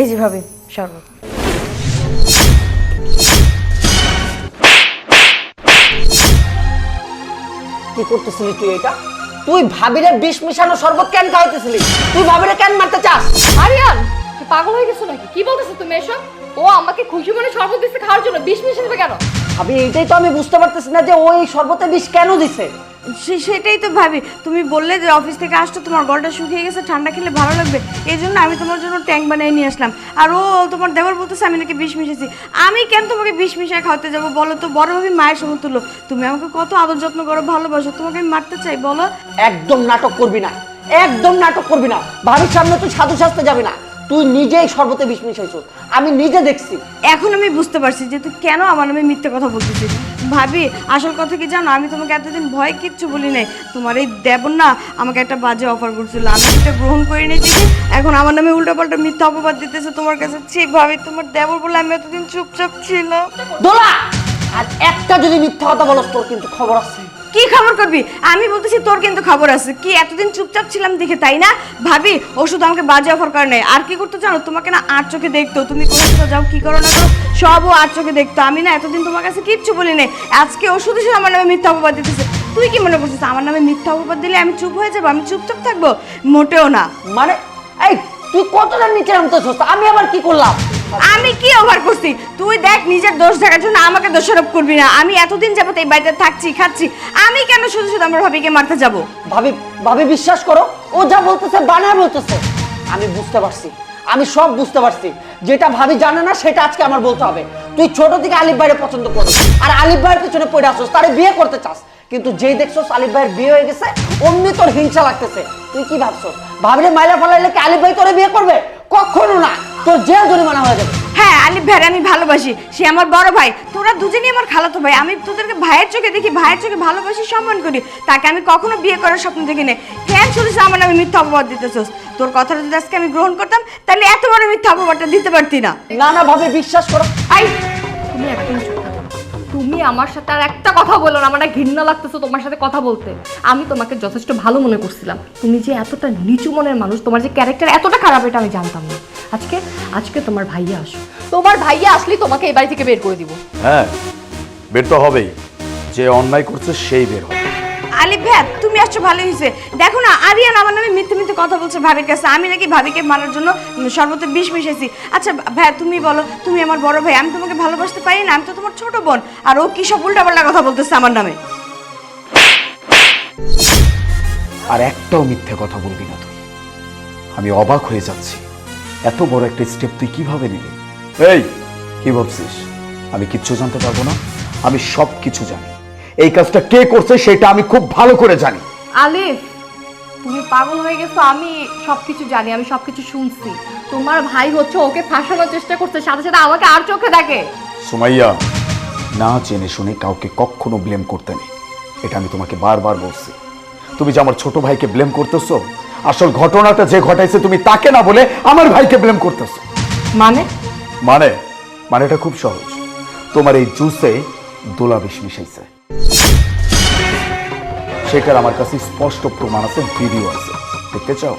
এই যে ভাবি শরবত। কি করতেছিলি তুই এটা? তুই ভাবিরে বিষ মিশানো শরবত কেন খাওয়াইতেছিলি? তুই ভাবিরে কেন মারতে চাস? আরিয়ান, তুই পাগল হয়ে গেছো নাকি? কি বলতেছো তুমি এসব? ও আমাকে খুশি মনে শরবত দিতে খাওয়ার জন্য বিষ মিশিয়ে দেবে কেন? ভাবি এইটাই তো আমি বুঝতে পারতেছি না যে ওই শরবতে বিষ কেন দিছে। সেটাই তো ভাবি, তুমি বললে যে অফিস থেকে আসছো তোমার গলাটা শুকিয়ে গেছে, ঠান্ডা খেলে ভালো লাগবে, এই জন্য আমি তোমার জন্য ট্যাঙ্ক বানিয়ে নিয়ে আসলাম। আর ও তোমার দেবর বলতেছে আমি নাকি বিষ মিশিয়েছি। আমি কেন তোমাকে বিষ মিশিয়ে খাওয়াতে যাবো বলো তো? বড় ভাবি মায়ের সমতুল্য, তুমি আমাকে কত আদর যত্ন করো, ভালোবাসো, তোমাকে আমি মারতে চাই বলো? একদম নাটক করবি না, একদম নাটক করবি না। ভাবির সামনে তুই সাধু সাজতে যাবি না। তুই নিজেই শরবতে বিষ মিশাইছিস, আমি নিজে দেখছি। এখন আমি বুঝতে পারছি যে তুই কেন আমার নামে মিথ্যে কথা বলতেছিস। ভাবি আসল কথা কি জানো, আমি তোমাকে এতদিন ভয় কিচ্ছু বলি নাই। তোমার এই দেবর না আমাকে একটা বাজে অফার করছিল, আমি সেটা গ্রহণ করে নিয়েছি। এখন আমার নামে উল্টাপাল্টা মিথ্যা অপবাদ দিতেছে তোমার কাছে। ছি ভাবি, তোমার দেবর বলে আমি এতদিন চুপচাপ ছিলাম। দোলা, আর একটা যদি মিথ্যা কথা বলস তোর কিন্তু খবর আছে। কি খবর করবি? আমি বলতেছি তোর কিন্তু খবর আছে। কি এতদিন চুপচাপ ছিলাম দেখে, তাই না? ভাবি ও শুধু আমাকে বাজে অফার করে নাই, আর কি করতে জানো? তোমাকে না আর চোখে দেখতো, তুমি কোথাও যাও কি করো না করো সব ও আর চোখে দেখতো। আমি না এতদিন তোমার কাছে কিচ্ছু বলি নাই, আজকে ও শুধু শুধু আমার নামে মিথ্যা অপবাদ দিতেছে। তুই কি মনে করছিস আমার নামে মিথ্যা অপবাদ দিলে আমি চুপ হয়ে যাবো? আমি চুপচাপ থাকবো? মোটেও না। মানে এই তুই কতটা নিচে নামতেছিস? আমি আবার কি করলাম? আমি কি ওভার করছি? তুই দেখ, নিজের দোষ দেখার জন্য আমাকে দোষারোপ করবি না। আমি এতদিন যাবত এই বাড়িতে থাকছি খাচ্ছি, আমি কেন শুধু শুধু আমার ভাবিকে মারতে যাবো? ভাবি ভাবি বিশ্বাস করো, ও যা বলতেছে বানায় বলতেছে। আমি বুঝতে পারছি, আমি সব বুঝতে পারছি। যেটা ভাবি জানে না সেটা আজকে আমার বলতে হবে। তুই ছোট থেকে আলিফ ভাইয়ের পছন্দ করো, আর আলিফ ভাইয়ের পিছনে পড়ে আসছিস, তারে বিয়ে করতে চাস। কিন্তু যেই দেখছস আলিফ ভাইয়ের বিয়ে হয়ে গেছে, অমনি তোর হিংসা লাগতেছে। তুই কি ভাবছস ভাবিরে মাইলা ফালাইলে কি আলিফ ভাই তোরে বিয়ে করবে? কখনো না, তোর জেল জরিমানা হয়ে যাবে। হ্যাঁ, আলিফ ভাইয়ের আমি ভালোবাসি, সে আমার বড় ভাই। তোরা দুজনেই আমার খালাতো ভাই। আমি তোদেরকে ভাইয়ের চোখে দেখি, ভাইয়ের চোখে ভালোবাসি, সম্মান করি। তাকে আমি কখনো বিয়ে করার স্বপ্ন দেখি না। কেন শুধু আমার নামে মিথ্যা অপবাদ দিতেছস? তোর কথাটা যদি আজকে আমি গ্রহণ করতাম তাহলে এত বড় মিথ্যা অপবাদটা দিতে পারতি না। না না ভাবি বিশ্বাস করো। আই, তুমি একদম চুপ থাকো। তুমি আমার সাথে আর একটা কথা বলো না, আমার না ঘৃণা লাগতেছে তোমার সাথে কথা বলতে। আমি তোমাকে যথেষ্ট ভালো মনে করছিলাম, তুমি যে এতটা নিচু মনের মানুষ, তোমার যে ক্যারেক্টার এতটা খারাপ এটা আমি জানতাম না। আজকে আজকে তোমার ভাইয়া আসো, তোমার ভাইয়া আসলেই তোমাকে এই বাড়ি থেকে বের করে দিব। হ্যাঁ, বের তো হবেই। যে অন্যায় করছে সেই বের হবে। আলিফ ভাই তুমি আসছো, ভালো হয়েছে। দেখো না, আরিয়ান আমার নামে মিথ্যে মিথ্যে কথা বলছে ভাবির কাছে, আমি নাকি ভাবিকে মারার জন্য শরবতে বিষ মিশাইছি। আচ্ছা ভাই তুমি বলো, তুমি আমার বড় ভাই, আমি তোমাকে ভালোবাসতে পারি না? আমি তো তোমার ছোট বোন, আর ও কি সব উল্টাপাল্টা কথা বলতেছে আমার নামে। আর একটাও মিথ্যে কথা বলবি না তুই। আমি অবাক হয়ে যাচ্ছি, এত বড় একটা স্টেপ তুই কিভাবে নিলি? এই কি ভাবছিস আমি কিচ্ছু জানতে পারবো না? আমি সব কিছু জানি। এই কাজটা কে করছে সেটা আমি খুব ভালো করে জানি। আলিফ, তুমি পাগল হয়ে গেছো। আমি সবকিছু জানি, আমি সবকিছু শুনছি। তোমার ভাই হচ্ছে ওকে ফাঁসানোর চেষ্টা করছে, সাথে সাথে আমাকে আর চোখে দেখে। সুমাইয়া, না জেনে শুনে কাউকে কখনো ব্লেম করতে নেই, এটা আমি তোমাকে বারবার বলছি। তুমি যে আমার ছোট ভাইকে ব্লেম করতেছো, আসল ঘটনাটা যে ঘটাইছে তুমি তাকে না বলে আমার ভাইকে ব্লেম করতেছো। মানে মানে মানেটা খুব সহজ। তোমার এই জুসে দোলা বিষ মিশাইছে, সেটার আমার কাছে স্পষ্ট প্রমাণ আছে, ভিডিও আছে। দেখতে চাও?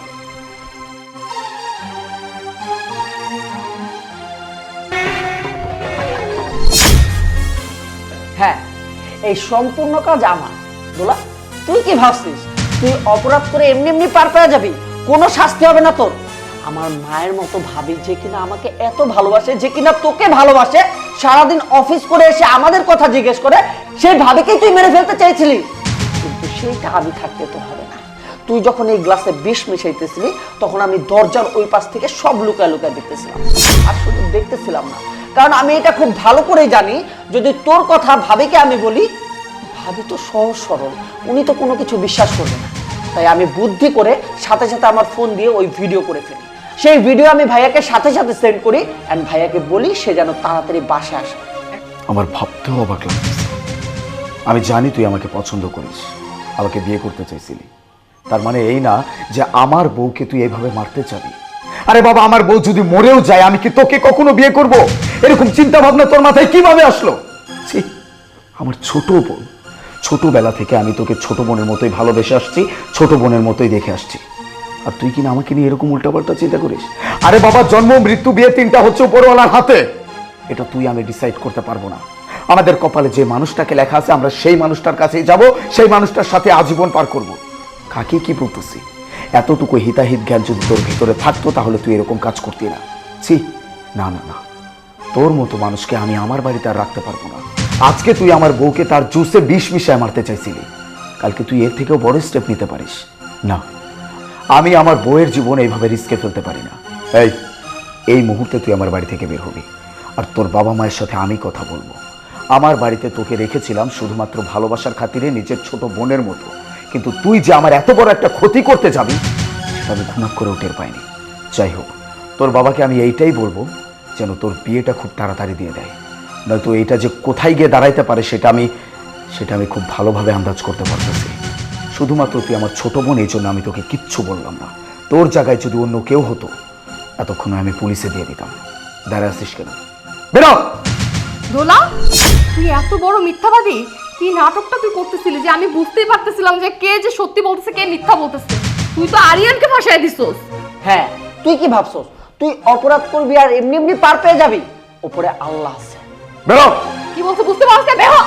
হ্যাঁ, এই সম্পূর্ণ কাজ আমার। দোলা, তুই কি ভাবছিস তুই অপরাধ করে এমনি এমনি পার পেয়ে যাবি? কোনো শাস্তি হবে না তোর। আমার মায়ের মতো ভাবি, যে কিনা আমাকে এত ভালোবাসে, যে কিনা তোকে ভালোবাসে, সারাদিন অফিস করে এসে আমাদের কথা জিজ্ঞেস করে, সেই ভাবিকেই তুই মেরে ফেলতে চাইছিলি। কিন্তু সেইটা আমি থাকতে তো হবে না। তুই যখন এই গ্লাসে বিষ মিশাইতেছিলি, তখন আমি দরজার ওই পাশ থেকে সব লুকায় লুকায় দেখতেছিলাম। আর শুধু দেখতেছিলাম না, কারণ আমি এটা খুব ভালো করেই জানি, যদি তোর কথা ভাবিকে আমি বলি, ভাবি তো সহজ সরল, উনি তো কোনো কিছু বিশ্বাস করবে না। তাই আমি বুদ্ধি করে সাথে সাথে আমার ফোন দিয়ে ওই ভিডিও করে ফেলি। সেই ভিডিও আমি ভাইয়াকে সাথে সাথে সেন্ড করি, এন্ড ভাইয়াকে বলি সে যেন তাড়াতাড়ি বাসায় আসে। আমার ভাবতেও অবাক লাগতেছে। আমি জানি তুই আমাকে পছন্দ করিস, আমাকে বিয়ে করতে চাইছিলি। তার মানে এই না যে আমার বউকে তুই এইভাবে মারতে চাবি। আরে বাবা, আমার বউ যদি মরেও যায় আমি কি তোকে কখনো বিয়ে করব? এরকম চিন্তা ভাবনা তোর মাথায় কিভাবে আসলো? আমার ছোট বোন, ছোটবেলা থেকে আমি তোকে ছোট বোনের মতোই ভালোবেসে আসছি, ছোট বোনের মতোই দেখে আসছি। আর তুই কিনা আমাকে নিয়ে এরকম উল্টাপাল্টা চিন্তা করিস? আরে বাবা, জন্ম মৃত্যু বিয়ে তিনটা হচ্ছে উপরওয়ালার হাতে। এটা তুই আমি ডিসাইড করতে পারবো না। আমাদের কপালে যে মানুষটাকে লেখা আছে আমরা সেই মানুষটার কাছেই যাব, সেই মানুষটার সাথে আজীবন পার করব। কাকে কি বলতেছি? এতটুকু হিতাহিত জ্ঞান যদি তোর ভিতরে থাকতো তাহলে তুই এরকম কাজ করতি না। ছি, না না না, তোর মতো মানুষকে আমি আমার বাড়িতে আর রাখতে পারবো না। আজকে তুই আমার বউকে তার জুসে বিষ মিশায় মারতে চাইছিলি, কালকে তুই এর থেকেও বড় স্টেপ নিতে পারিস না। আমি আমার বউয়ের জীবন এইভাবে রিস্কে ফেলতে পারি না। এই মুহূর্তে তুই আমার বাড়ি থেকে বের হবি, আর তোর বাবা মায়ের সাথে আমি কথা বলবো। আমার বাড়িতে তোকে রেখেছিলাম শুধুমাত্র ভালোবাসার খাতিরে, নিজের ছোট বোনের মতো, কিন্তু তুই যে আমার এত বড় একটা ক্ষতি করতে যাবি সেটা আমি ঘুণাক করে টের পাইনি। যাই হোক, তোর বাবাকে আমি এইটাই বলবো যেন তোর বিয়েটা খুব তাড়াতাড়ি দিয়ে দেয়, নয়তো এইটা যে কোথায় গিয়ে দাঁড়াইতে পারে সেটা আমি খুব ভালোভাবে আন্দাজ করতে পারতেছি। শুধুমাত্র তুই আমার ছোট বোন, এই জন্য আমি তোকে কিচ্ছু বললাম না। তোর জায়গায় যদি অন্য কেউ হতো এতক্ষণে আমি পুলিশে দিয়ে দিতাম। দাঁড়ায় আসিস কেন? বেরো। দোলা, তুই এত বড় মিথ্যাবাদী! কি নাটকটা তুই করতেছিলি যে আমি বুঝতেই পারতেছিলাম যে কে যে সত্যি বলতেছে কে মিথ্যা বলতেছে। তুই তো আরিয়ানকে ফাঁসায় দিছস। হ্যাঁ, তুই কি ভাবছস তুই অপরাধ করবি আর এমনি এমনি পার পেয়ে যাবি? উপরে আল্লাহ আছে। বেরো। কি বলছিস বুঝতে পারছিস না? বের হ।